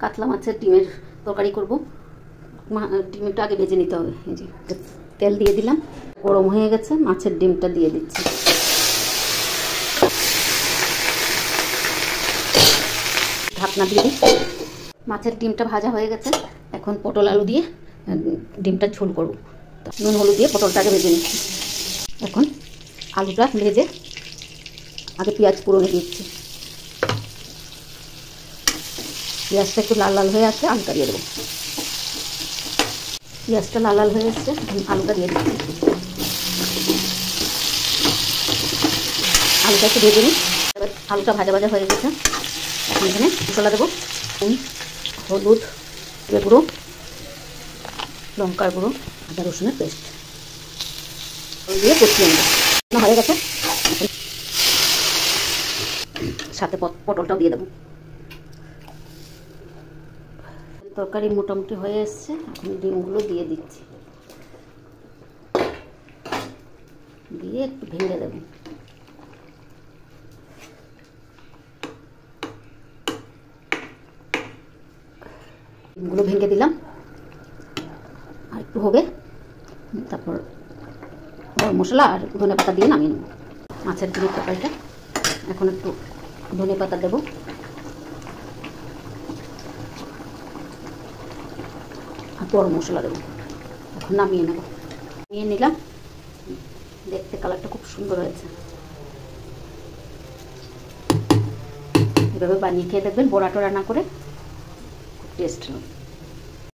কাতলা মাছের ডিমের তরকারি করব। ডিমটা আগে ভেজে নিতে হবে। এই যে তেল দিয়ে দিলাম, গরম হয়ে গেছে, মাছের ডিমটা দিয়ে দিচ্ছি। ঢাকনা দিয়ে দিই। মাছের ডিমটা ভাজা হয়ে গেছে, এখন পটল আলু দিয়ে ডিমটা ঝোল করব। নুন হলুদ দিয়ে পটলটাকে ভেজে নিচ্ছি। এখন আলুটা ভেজে আগে পেঁয়াজ পুরোনে দিচ্ছি। পেঁয়াজটা একটু লাল লাল হয়ে আসলে আলুটা দিয়ে দেবো। পেঁয়াজটা লাল লাল হয়ে এসছে, আলুটা দিয়ে দিচ্ছি। আলুটা একটু ভেজে নিই। এবার আলুটা ভাজা ভাজা হয়ে গেছে, এখন এখানে মশলা দেবো। হলুদ, জিরে গুঁড়ো, লঙ্কার গুঁড়ো, আদা রসুনের পেস্ট দিয়ে কষিয়ে নেব। হয়ে গেছে, সাথে পটলটাও দিয়ে দেবো। তরকারি মোটামুটি হয়ে এসছে, এখন ডিমগুলো দিয়ে দিচ্ছি, দিয়ে একটু ভেঙে দেব। ডিমগুলো ভেঙে দিলাম, আর একটু হবে, তারপর গরম মশলা আর ধনে পাতা দিয়ে নামিয়ে নেব মাছের ডিমের তরকারিটা। এখন একটু ধনে পাতা দেবো, আর গরম মশলা দেবো। এখন নামিয়ে নেব। নিয়ে নিলাম, দেখতে কালারটা খুব সুন্দর হয়েছে। এভাবে বানিয়ে খেয়ে দেখবেন, বড়া টড়া না করে, খুব টেস্ট হবে।